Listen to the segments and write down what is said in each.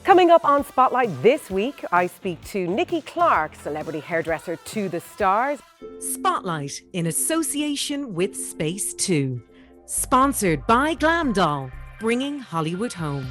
Coming up on Spotlight this week, I speak to Nikki Clark, celebrity hairdresser to the stars. Spotlight in association with Space 2. Sponsored by Glam Doll, bringing Hollywood home.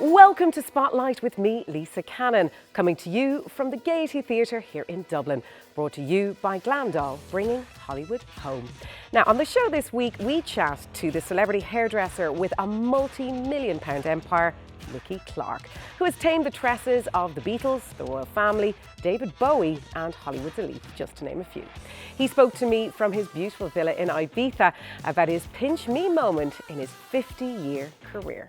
Welcome to Spotlight with me, Lisa Cannon, coming to you from the Gaiety Theatre here in Dublin, brought to you by Glam Doll, bringing Hollywood home. Now, on the show this week, we chat to the celebrity hairdresser with a multi-million-pound empire, Nikki Clark, who has tamed the tresses of the Beatles, the Royal Family, David Bowie and Hollywood's elite, just to name a few. He spoke to me from his beautiful villa in Ibiza about his pinch me moment in his 50-year career.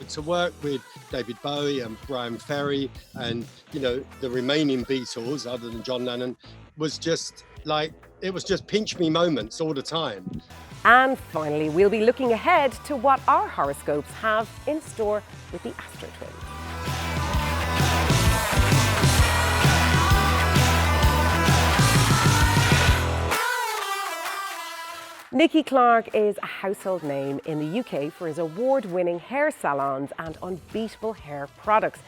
To work with David Bowie and Brian Ferry and, the remaining Beatles, other than John Lennon, was just like, it was just pinch me moments all the time. And finally, we'll be looking ahead to what our horoscopes have in store with the Astro Twins. Nikki Clark is a household name in the UK for his award-winning hair salons and unbeatable hair products.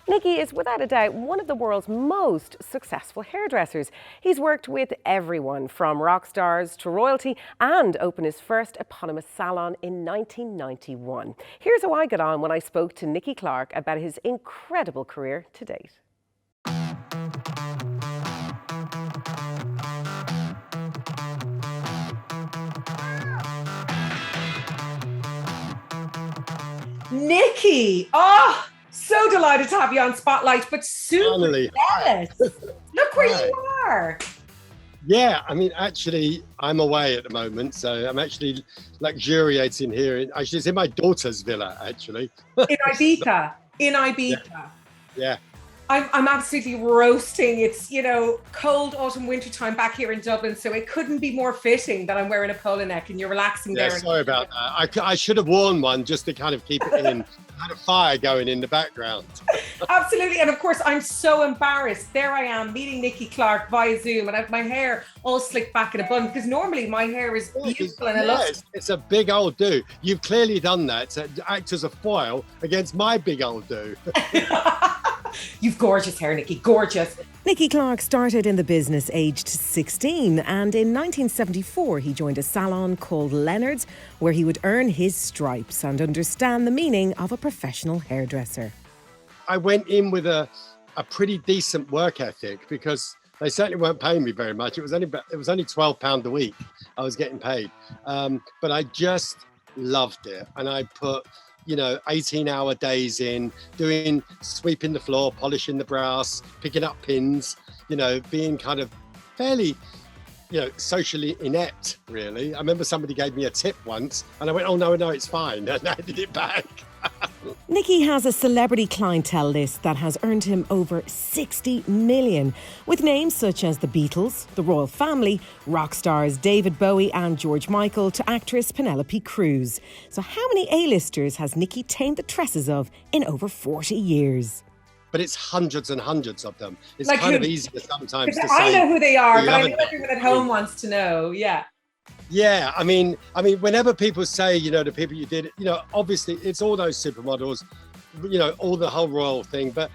Nikki is without a doubt one of the world's most successful hairdressers. He's worked with everyone from rock stars to royalty and opened his first eponymous salon in 1991. Here's how I got on when I spoke to Nikki Clark about his incredible career to date. Nikki, so delighted to have you on Spotlight, but super jealous. Look where you are. Yeah, actually, I'm away at the moment, so I'm actually luxuriating here. It's in my daughter's villa, actually. In Ibiza. Yeah. I'm absolutely roasting. It's, cold autumn, winter time back here in Dublin, so it couldn't be more fitting that I'm wearing a polo neck and you're relaxing there. Sorry about that. I should have worn one just to kind of keep it in. I had a fire going in the background. Absolutely. And of course, I'm so embarrassed. There I am meeting Nikki Clark via Zoom and I have my hair all slicked back in a bun because normally my hair is beautiful and illustrious. It's a big old do. You've clearly done that to act as a foil against my big old do. You've gorgeous hair, Nikki, gorgeous. Nikki Clark started in the business aged 16 and in 1974 he joined a salon called Leonard's where he would earn his stripes and understand the meaning of a professional hairdresser. I went in with a pretty decent work ethic because they certainly weren't paying me very much. It was only £12 a week I was getting paid. But I just loved it. And I put 18-hour days in, sweeping the floor, polishing the brass, picking up pins, being kind of fairly, socially inept, really. I remember somebody gave me a tip once and I went, oh, no, it's fine. And I did it back. Nikki has a celebrity clientele list that has earned him over 60 million, with names such as the Beatles, the Royal Family, rock stars David Bowie and George Michael to actress Penelope Cruz. So how many A-listers has Nikki tamed the tresses of in over 40 years? But it's hundreds and hundreds of them. It's kind of easier sometimes to say. I know who they are, but I know everyone at home wants to know, yeah. Yeah, I mean, whenever people say, the people you did, obviously it's all those supermodels, all the whole royal thing. But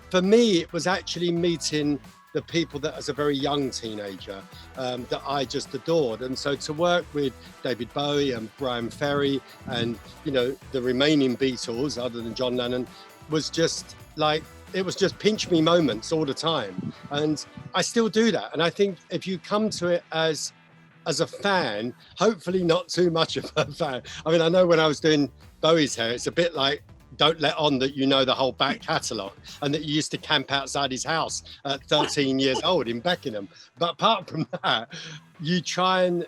for me, it was actually meeting the people that as a very young teenager that I just adored. And so to work with David Bowie and Brian Ferry and, the remaining Beatles, other than John Lennon, was just like, it was just pinch me moments all the time. And I still do that. And I think if you come to it as a fan, hopefully not too much of a fan. I know when I was doing Bowie's hair, it's a bit like, don't let on that you know the whole back catalogue and that you used to camp outside his house at 13 years old in Beckenham. But apart from that, you try and,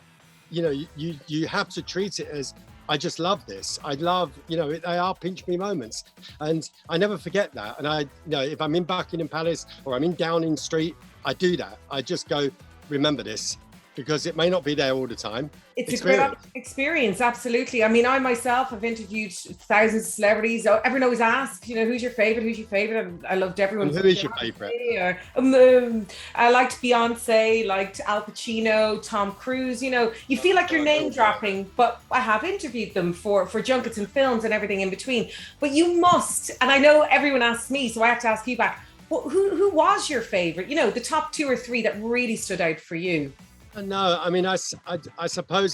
you have to treat it as, I just love this. I love, they are pinch me moments. And I never forget that. And if I'm in Buckingham Palace or I'm in Downing Street, I do that. I just go, remember this. because it may not be there all the time. It's a great experience, absolutely. I mean, I myself have interviewed thousands of celebrities. Everyone always asks, who's your favorite? Who's your favorite? And I loved everyone. And who is your favorite? I liked Beyonce, liked Al Pacino, Tom Cruise. You feel like you're name dropping, but I have interviewed them for junkets and films and everything in between. But you must, and I know everyone asks me, so I have to ask you back. Who was your favorite? The top 2 or 3 that really stood out for you. No, I mean, I suppose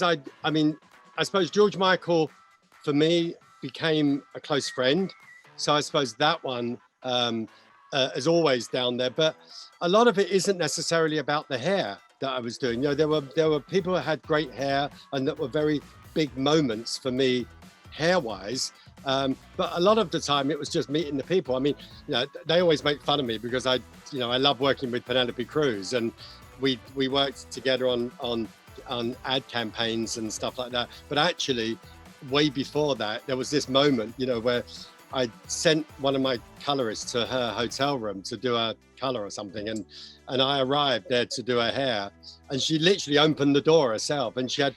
George Michael, for me, became a close friend. So I suppose that one is always down there. But a lot of it isn't necessarily about the hair that I was doing. There were people who had great hair and that were very big moments for me, hair-wise. But a lot of the time it was just meeting the people. I mean, they always make fun of me because I love working with Penelope Cruz, and we worked together on ad campaigns and stuff like that. But actually, way before that, there was this moment, where I sent one of my colorists to her hotel room to do a color or something, and I arrived there to do her hair, and she literally opened the door herself, and she had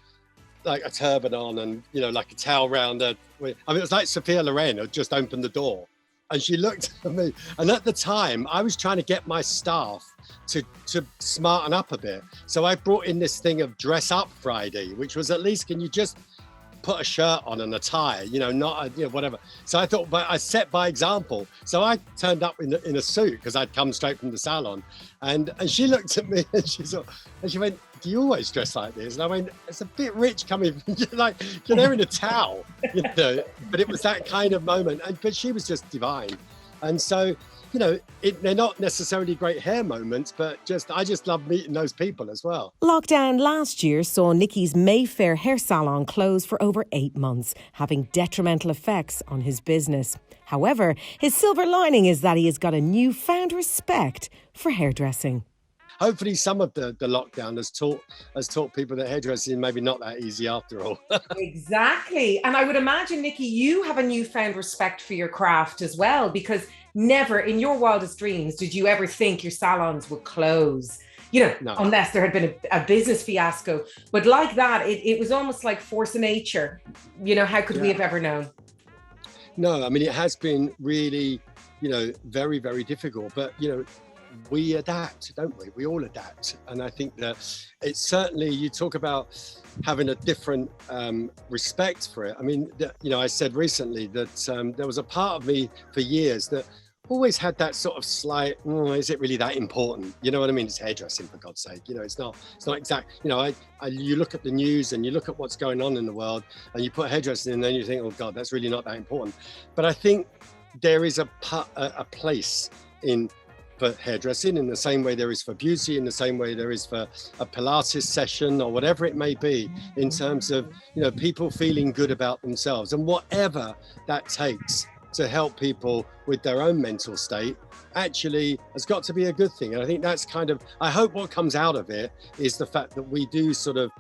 like a turban on and like a towel around her. I mean, it was like Sophia Loren had just opened the door, and she looked at me. And at the time, I was trying to get my staff to smarten up a bit. So I brought in this thing of Dress Up Friday, which was at least, can you just put a shirt on and a tie, not whatever. So I thought, but I set by example. So I turned up in a suit because I'd come straight from the salon, and she looked at me and she went, "Do you always dress like this?" And I went, "It's a bit rich coming like you're there in a towel, But it was that kind of moment, but she was just divine, and so. They're not necessarily great hair moments, but I just love meeting those people as well. Lockdown last year saw Nicky's Mayfair hair salon close for over 8 months, having detrimental effects on his business. However, his silver lining is that he has got a newfound respect for hairdressing. Hopefully some of the lockdown has taught people that hairdressing is maybe not that easy after all. Exactly. And I would imagine, Nicky, you have a newfound respect for your craft as well, because never in your wildest dreams did you ever think your salons would close, no. Unless there had been a business fiasco. But like that, it was almost like force of nature. How could we have ever known? No, I mean, it has been really, very, very difficult. But, we adapt, don't we? We all adapt. And I think that it's certainly, you talk about having a different respect for it. I mean, I said recently that there was a part of me for years that always had that sort of slight, is it really that important? You know what I mean? It's hairdressing, for God's sake. It's not exact. You look at the news and you look at what's going on in the world and you put hairdressing in there and you think, oh God, that's really not that important. But I think there is a place for hairdressing in the same way there is for beauty, in the same way there is for a Pilates session or whatever it may be, in terms of, people feeling good about themselves, and whatever that takes to help people with their own mental state actually has got to be a good thing. And I think that's I hope what comes out of it is the fact that we do sort of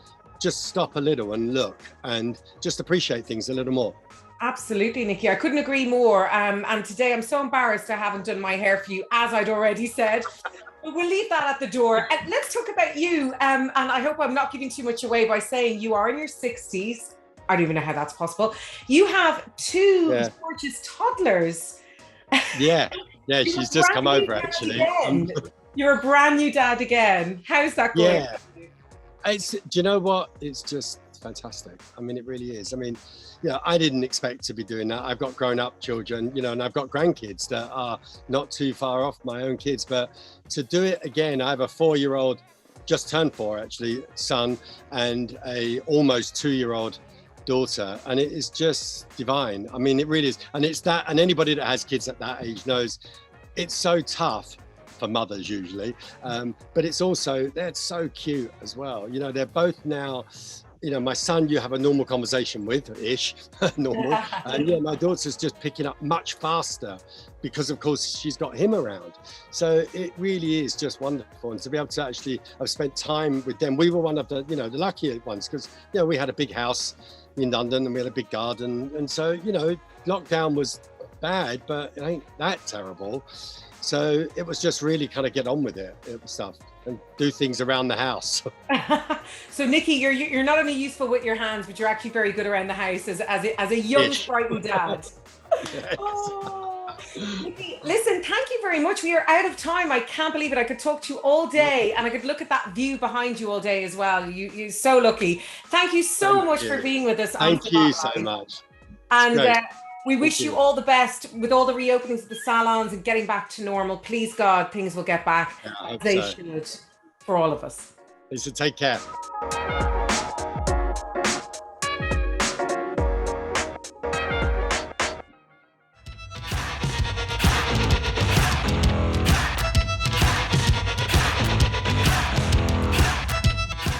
just stop a little and look and just appreciate things a little more. Absolutely, Nicky. I couldn't agree more. And today I'm so embarrassed I haven't done my hair for you, as I'd already said. But we'll leave that at the door. And let's talk about you. And I hope I'm not giving too much away by saying you are in your 60s. I don't even know how that's possible. You have 2 gorgeous toddlers. Yeah, she's just come over actually. You're a brand new dad again. How's that going? Yeah, do you know what? It's just fantastic. I mean, it really is. I mean, I didn't expect to be doing that. I've got grown-up children, and I've got grandkids that are not too far off my own kids. But to do it again, I have a 4-year-old, just turned 4 actually, son, and a almost 2-year-old daughter, and it is just divine. I mean, it really is. And it's that, and anybody that has kids at that age knows it's so tough for mothers usually, but it's also, they're so cute as well. They're both now, my son, you have a normal conversation with, ish, normal. And my daughter's just picking up much faster because, of course, she's got him around. So it really is just wonderful. And to be able to actually have spent time with them, we were one of the, the luckier ones because, we had a big house in London and we had a big garden. And so, lockdown was bad, but it ain't that terrible. So it was just really kind of get on with it stuff. and do things around the house. So Nikki, you're not only useful with your hands, but you're actually very good around the house as a young, frightened dad. Yes. Oh, Nikki, listen, thank you very much. We are out of time. I can't believe it. I could talk to you all day, and I could look at that view behind you all day as well. You're so lucky. Thank you so much for being with us. Thank you so much. And we wish you all the best with all the reopenings of the salons and getting back to normal. Please God, things will get back as they should for all of us. Lisa, take care.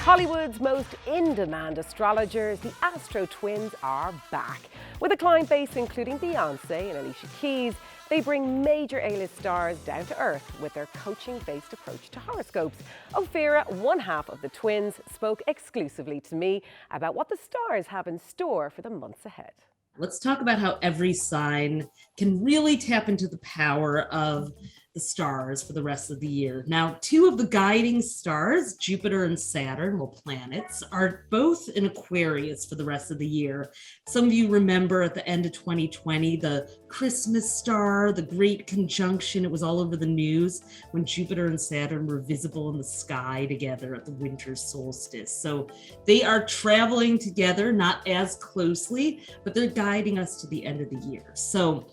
Hollywood's most in-demand astrologers, the Astro Twins, are back. With a client base including Beyonce and Alicia Keys, they bring major A-list stars down to earth with their coaching-based approach to horoscopes. Ophira, one half of the Twins, spoke exclusively to me about what the stars have in store for the months ahead. Let's talk about how every sign can really tap into the power of the stars for the rest of the year. Now, two of the guiding stars, Jupiter and Saturn, well, planets, are both in Aquarius for the rest of the year. Some of you remember at the end of 2020, the Christmas star, the Great Conjunction. It was all over the news when Jupiter and Saturn were visible in the sky together at the winter solstice. So they are traveling together, not as closely, but they're guiding us to the end of the year. So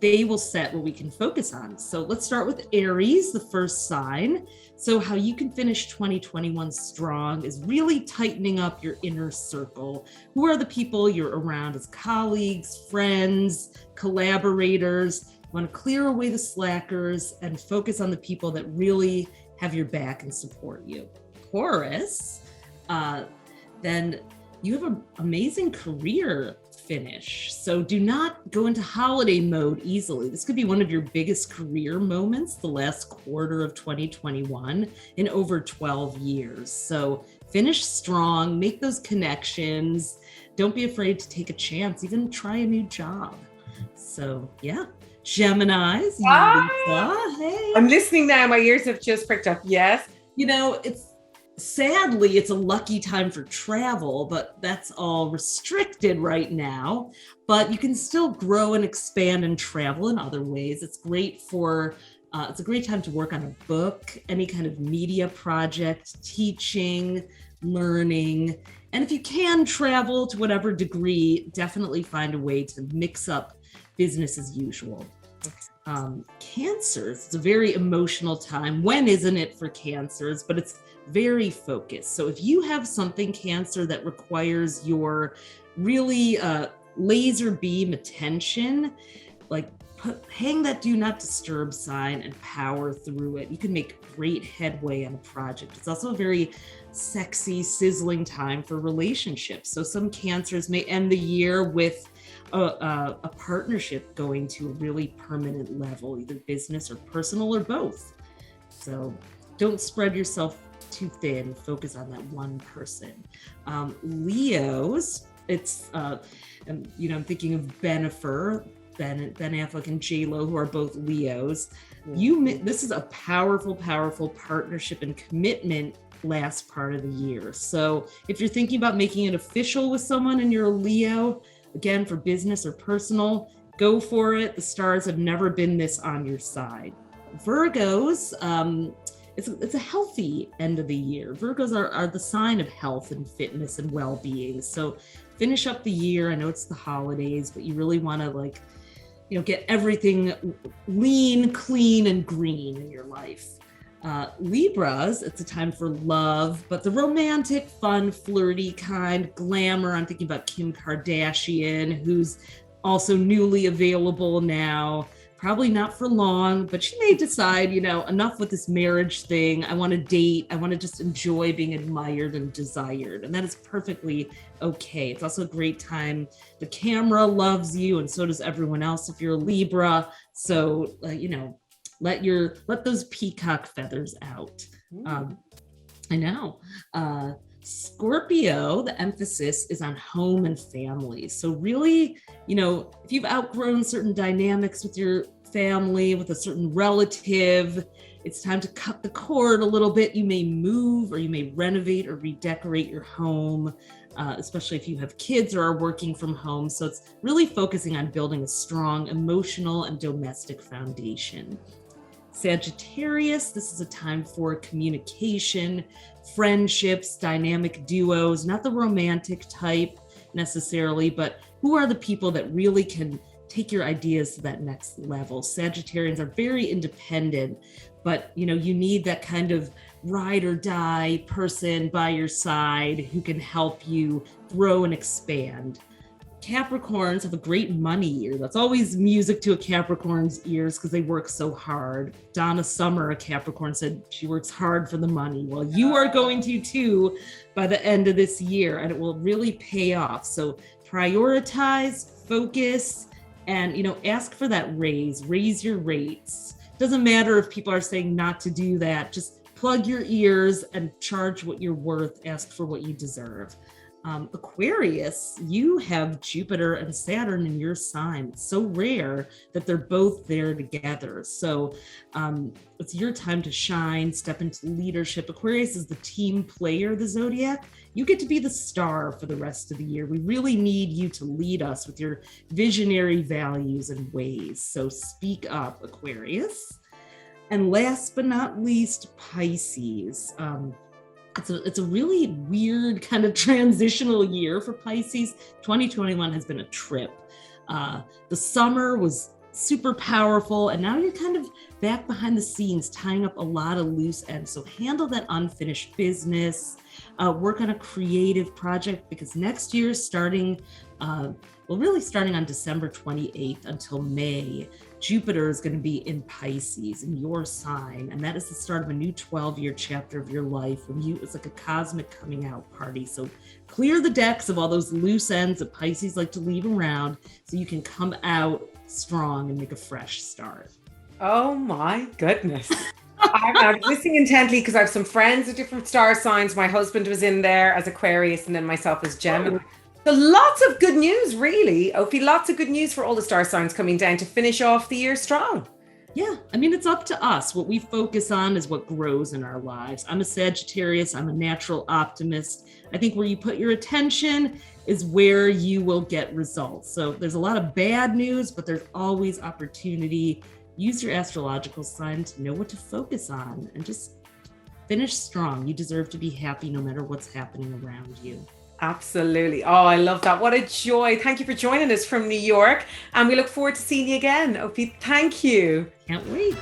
they will set what we can focus on. So let's start with Aries, the first sign. So how you can finish 2021 strong is really tightening up your inner circle. Who are the people you're around as colleagues, friends, collaborators? You want to clear away the slackers and focus on the people that really have your back and support you. Taurus, then you have an amazing career finish. So do not go into holiday mode easily. This could be one of your biggest career moments, the last quarter of 2021 in over 12 years. So finish strong, make those connections. Don't be afraid to take a chance, even try a new job. So yeah. Geminis, Lisa, hey. I'm listening now. My ears have just pricked up. Yes. You know, sadly, it's a lucky time for travel, but that's all restricted right now. But you can still grow and expand and travel in other ways. It's great for, it's a great time to work on a book, any kind of media project, teaching, learning. And if you can travel to whatever degree, definitely find a way to mix up business as usual. Cancers, it's a very emotional time. When isn't it for cancers? But it's very focused. So if you have something, Cancer, that requires your really laser beam attention, like hang that do not disturb sign and power through it. You can make great headway on a project. It's also a very sexy, sizzling time for relationships. So some Cancers may end the year with a partnership going to a really permanent level, either business or personal or both. So don't spread yourself too thin, focus on that one person. Leos, it's, I'm thinking of Ben Affleck and J-Lo, who are both Leos. This is a powerful, powerful partnership and commitment last part of the year. So if you're thinking about making it official with someone and you're a Leo, again, for business or personal, go for it. The stars have never been this on your side. Virgos, it's a healthy end of the year. Virgos are the sign of health and fitness and well-being. So finish up the year. I know it's the holidays, but you really want to get everything lean, clean, and green in your life. Libras, it's a time for love, but the romantic, fun, flirty kind, glamour. I'm thinking about Kim Kardashian, who's also newly available now. Probably not for long, but she may decide, enough with this marriage thing. I want to date. I want to just enjoy being admired and desired. And that is perfectly okay. It's also a great time. The camera loves you, and so does everyone else if you're a Libra. So, let those peacock feathers out. I know. Scorpio, the emphasis is on home and family. So really, if you've outgrown certain dynamics with your family, with a certain relative, It's time to cut the cord a little bit. You may move, or you may renovate or redecorate your home, especially if you have kids or are working from home. So it's really focusing on building a strong emotional and domestic foundation. Sagittarius, this is a time for communication, friendships, dynamic duos, not the romantic type necessarily, but who are the people that really can take your ideas to that next level. Sagittarians are very independent, but you need that kind of ride or die person by your side who can help you grow and expand. Capricorns have a great money year. That's always music to a Capricorn's ears because they work so hard. Donna Summer, a Capricorn, said she works hard for the money. Well, you are going to too by the end of this year, and it will really pay off. So prioritize, focus, and ask for that raise your rates. Doesn't matter if people are saying not to do that. Just plug your ears and charge what you're worth. Ask for what you deserve. Aquarius, you have Jupiter and Saturn in your sign. It's so rare that they're both there together. So it's your time to shine, step into leadership. Aquarius is the team player of the zodiac. You get to be the star for the rest of the year. We really need you to lead us with your visionary values and ways. So speak up, Aquarius. And last but not least, Pisces. It's a really weird kind of transitional year for Pisces. 2021 has been a trip. The summer was super powerful, and now you're kind of back behind the scenes, tying up a lot of loose ends. So handle that unfinished business, work on a creative project, because next year starting on December 28th until May, Jupiter is going to be in Pisces in your sign. And that is the start of a new 12-year chapter of your life. It's like a cosmic coming out party. So clear the decks of all those loose ends that Pisces like to leave around so you can come out strong and make a fresh start. Oh my goodness. I'm listening intently because I have some friends of different star signs. My husband was in there as Aquarius, and then myself as Gemini. So lots of good news, really. Ophi, lots of good news for all the star signs coming down to finish off the year strong. Yeah, I mean, it's up to us. What we focus on is what grows in our lives. I'm a Sagittarius. I'm a natural optimist. I think where you put your attention is where you will get results. So there's a lot of bad news, but there's always opportunity. Use your astrological sign to know what to focus on and just finish strong. You deserve to be happy no matter what's happening around you. Absolutely. Oh, I love that. What a joy. Thank you for joining us from New York. And we look forward to seeing you again. Ophi, thank you. Can't wait.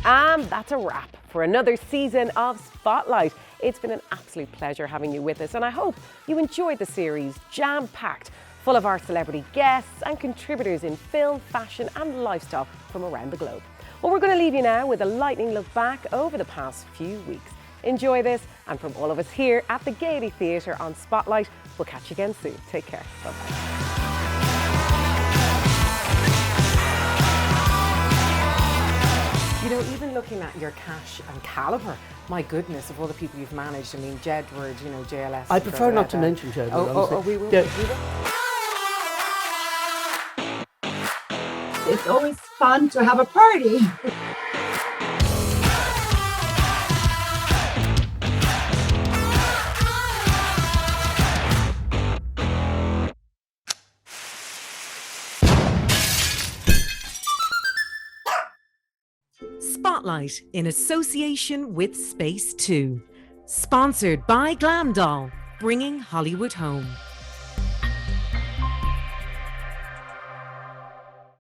And that's a wrap for another season of Spotlight. It's been an absolute pleasure having you with us, and I hope you enjoyed the series, jam-packed, full of our celebrity guests and contributors in film, fashion and lifestyle from around the globe. Well, we're going to leave you now with a lightning look back over the past few weeks. Enjoy this, and from all of us here at the Gaiety Theatre on Spotlight, we'll catch you again soon. Take care. Bye-bye. Even looking at your cash and calibre, my goodness, of all the people you've managed. I mean, Jedward, JLS. I prefer not to mention Jedward. Oh, we will. Yeah. It's always fun to have a party. Spotlight in association with Space 2. Sponsored by Glam Doll, bringing Hollywood home.